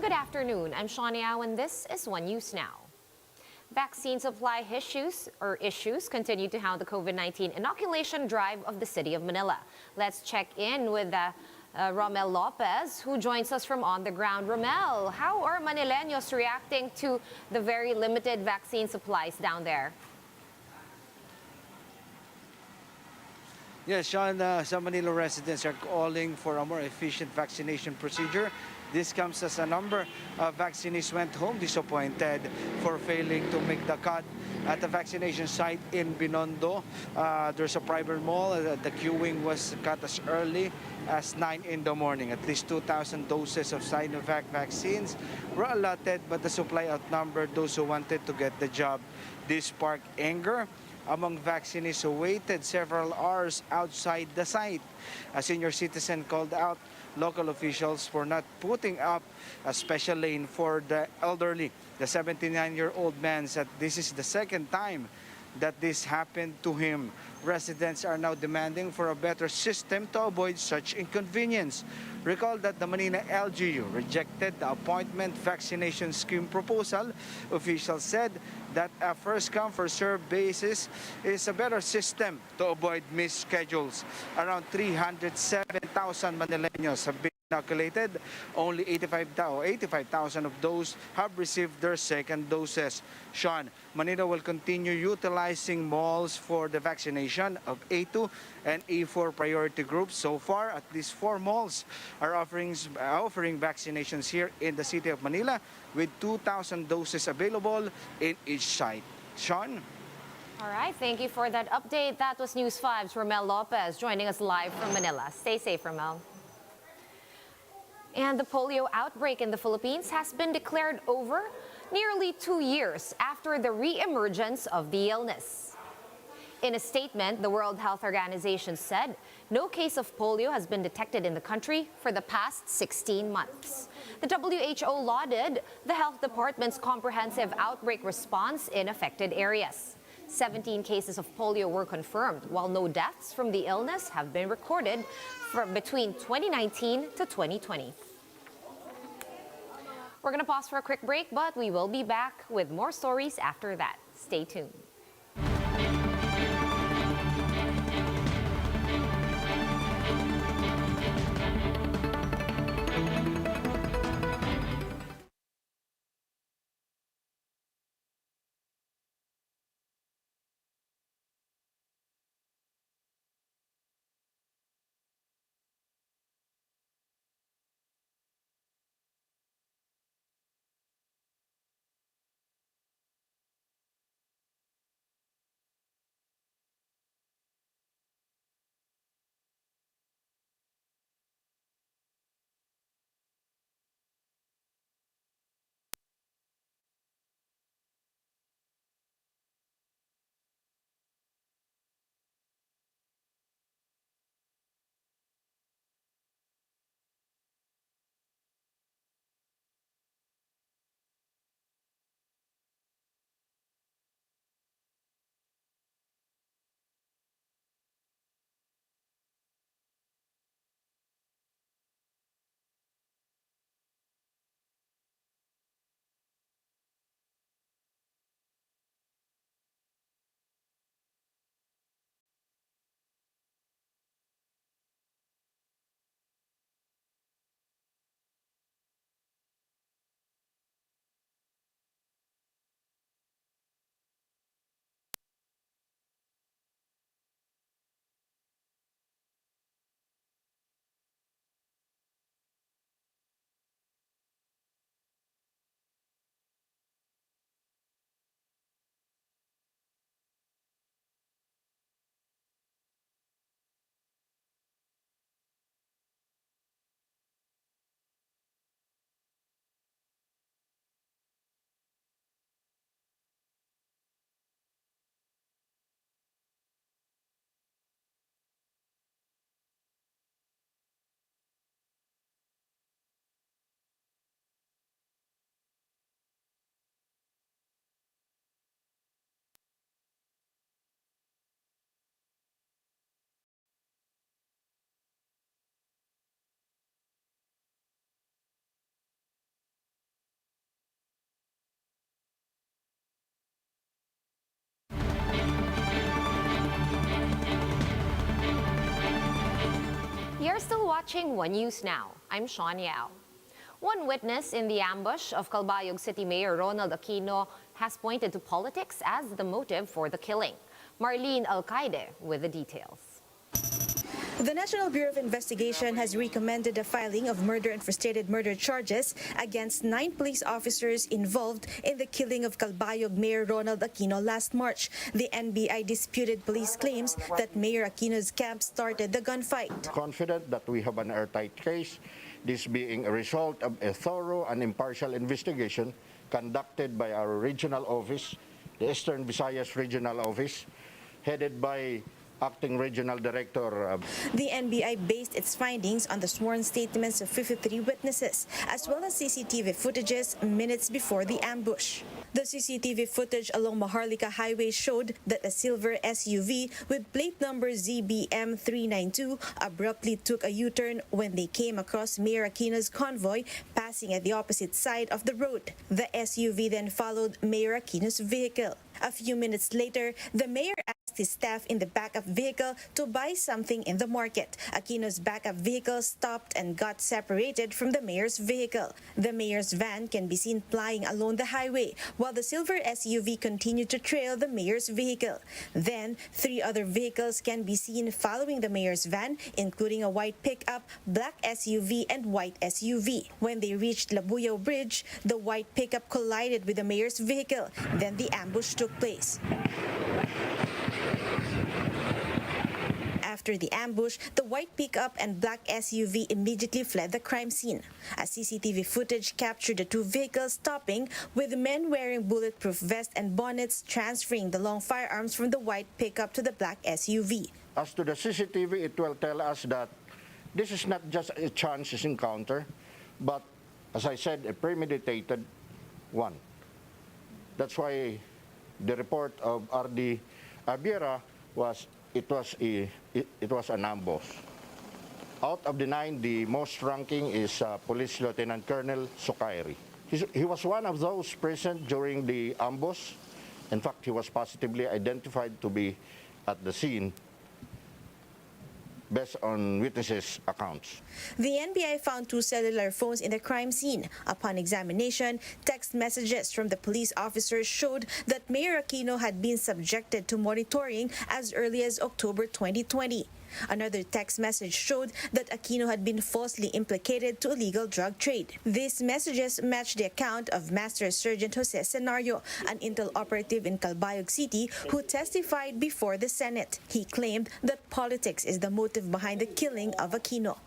Good afternoon. I'm Shawnee Au, and this is One News Now. Vaccine supply issues continue to hound the COVID-19 inoculation drive of the city of Manila. Let's check in with Romel Lopez, who joins us from on the ground. Romel, how are Manileños reacting to the very limited vaccine supplies down there? Yes, Sean, some Manila residents are calling for a more efficient vaccination procedure. This comes as a number of vaccinations went home disappointed for failing to make the cut at the vaccination site in Binondo. There's a private mall. The queuing was cut as early as 9 in the morning. At least 2,000 doses of Sinovac vaccines were allotted, but the supply outnumbered those who wanted to get the job. This sparked anger among vaccinations who waited several hours outside the site. A senior citizen called out local officials for not putting up a special lane for the elderly. The 79-year-old man said this is the second time that this happened to him. Residents are now demanding for a better system to avoid such inconvenience. Recall that the Manila LGU rejected the appointment vaccination scheme proposal. Officials said that a first-come, first-served basis is a better system to avoid missed schedules. Around 307,000 Manileños have been inoculated. Only 85,000 of those have received their second doses. Sean, Manila will continue utilizing malls for the vaccination of A2 and A4 priority groups. So far, at least 4 malls are offering vaccinations here in the city of Manila with 2,000 doses available in each site. Sean? All right, thank you for that update. That was News 5's Romel Lopez joining us live from Manila. Stay safe, Romel. And the polio outbreak in the Philippines has been declared over nearly 2 years after the re-emergence of the illness. In a statement, the World Health Organization said no case of polio has been detected in the country for the past 16 months. The WHO lauded the health department's comprehensive outbreak response in affected areas. 17 cases of polio were confirmed, while no deaths from the illness have been recorded from between 2019 to 2020. We're going to pause for a quick break, but we will be back with more stories after that. Stay tuned. watching One News Now. I'm Sean Yao. One witness in the ambush of Calbayog City Mayor Ronald Aquino has pointed to politics as the motive for the killing. Marlene Alcaide with the details. The National Bureau of Investigation has recommended the filing of murder and frustrated murder charges against 9 police officers involved in the killing of Calbayog Mayor Ronald Aquino last March. The NBI disputed police claims that Mayor Aquino's camp started the gunfight. Confident that we have an airtight case, this being a result of a thorough and impartial investigation conducted by our regional office, the Eastern Visayas Regional Office, headed by Acting Regional Director. The NBI based its findings on the sworn statements of 53 witnesses, as well as CCTV footages minutes before the ambush. The CCTV footage along Maharlika Highway showed that a silver SUV with plate number ZBM 392 abruptly took a U-turn when they came across Mayor Aquino's convoy passing at the opposite side of the road. The SUV then followed Mayor Aquino's vehicle. A few minutes later, the mayor asked his staff in the backup vehicle to buy something in the market. Aquino's backup vehicle stopped and got separated from the mayor's vehicle. The mayor's van can be seen plying along the highway, while the silver SUV continued to trail the mayor's vehicle. Then, 3 other vehicles can be seen following the mayor's van, including a white pickup, black SUV, and white SUV. When they reached Labuyao Bridge, the white pickup collided with the mayor's vehicle. Then the ambush took place. After the ambush, the white pickup and black SUV immediately fled the crime scene. A CCTV footage captured the 2 vehicles stopping, with men wearing bulletproof vests and bonnets transferring the long firearms from the white pickup to the black SUV. As to the CCTV, it will tell us that this is not just a chance encounter, but, as I said, a premeditated one. That's why the report of R.D. Abiera was an ambush. Out of the 9, the most ranking is Police Lieutenant Colonel Sukairi. He was one of those present during the ambush. In fact, he was positively identified to be at the scene based on witnesses' accounts. The NBI found 2 cellular phones in the crime scene. Upon examination, text messages from the police officers showed that Mayor Aquino had been subjected to monitoring as early as October 2020. Another text message showed that Aquino had been falsely implicated to illegal drug trade. These messages matched the account of Master Sergeant Jose Senario, an intel operative in Calbayog City who testified before the Senate. He claimed that politics is the motive behind the killing of Aquino.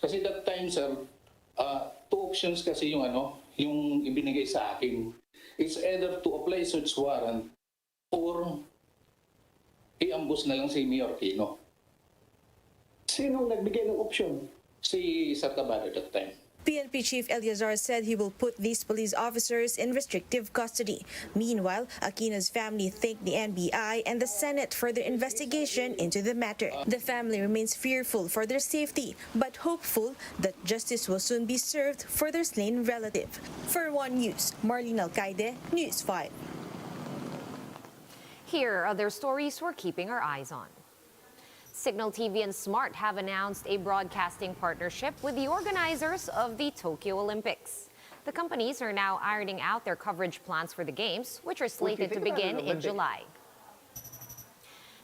Kasi that time, sir, 2 options kasi yung ibinigay sa akin. It's either to apply search warrant or i-ambush na lang si Mayor Aquino. Sinong nagbigay ng option? Si Sartabado at that time. PNP Chief Eliazar said he will put these police officers in restrictive custody. Meanwhile, Aquino's family thanked the NBI and the Senate for their investigation into the matter. The family remains fearful for their safety, but hopeful that justice will soon be served for their slain relative. For One News, Marlene Alcaide, News 5. Here are other stories we're keeping our eyes on. Signal TV and Smart have announced a broadcasting partnership with the organizers of the Tokyo Olympics. The companies are now ironing out their coverage plans for the Games, which are slated to begin in July.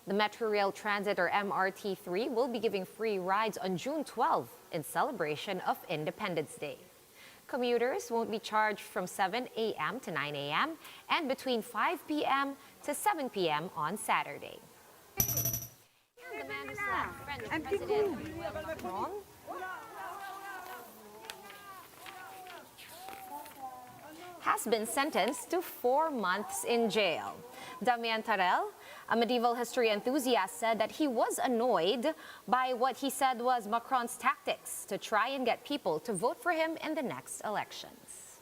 The Metro Rail Transit, or MRT3, will be giving free rides on June 12 in celebration of Independence Day. Commuters won't be charged from 7 a.m. to 9 a.m. and between 5 p.m. to 7 p.m. on Saturday. The man who slapped friend of President Emmanuel Macron has been sentenced to 4 months in jail. Damian Tarel, a medieval history enthusiast, said that he was annoyed by what he said was Macron's tactics to try and get people to vote for him in the next elections.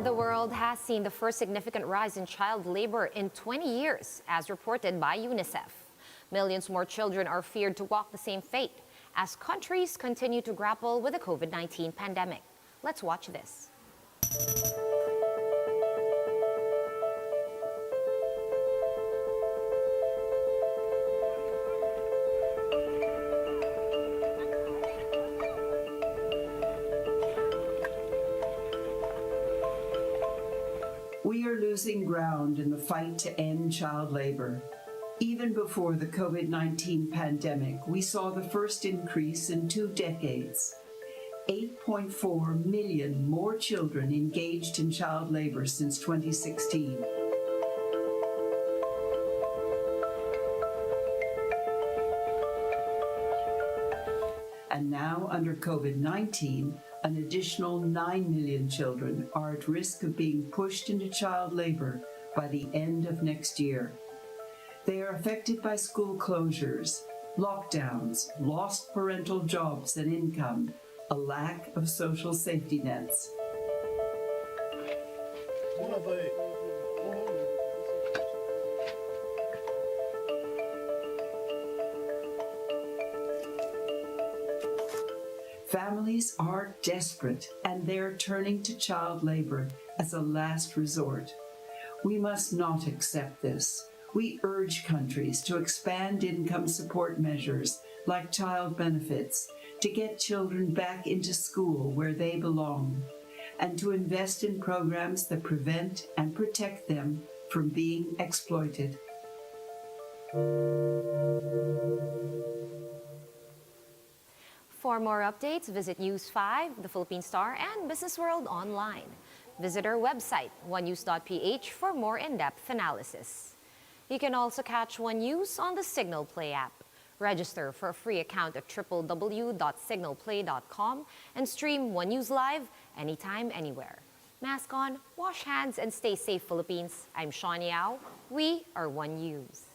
The world has seen the first significant rise in child labor in 20 years, as reported by UNICEF. Millions more children are feared to walk the same fate as countries continue to grapple with the COVID-19 pandemic. Let's watch this. losing ground in the fight to end child labor. Even before the COVID-19 pandemic, we saw the first increase in 2 decades. 8.4 million more children engaged in child labor since 2016. And now, under COVID-19, an additional 9 million children are at risk of being pushed into child labor by the end of next year. They are affected by school closures, lockdowns, lost parental jobs and income, a lack of social safety nets. Families are desperate, and they're turning to child labor as a last resort. We must not accept this. We urge countries to expand income support measures like child benefits to get children back into school where they belong, and to invest in programs that prevent and protect them from being exploited. For more updates, visit News 5, The Philippine Star, and Business World online. Visit our website, onenews.ph, for more in-depth analysis. You can also catch One News on the Signal Play app. Register for a free account at www.signalplay.com and stream One News live anytime, anywhere. Mask on, wash hands, and stay safe, Philippines. I'm Sean Yao. We are One News.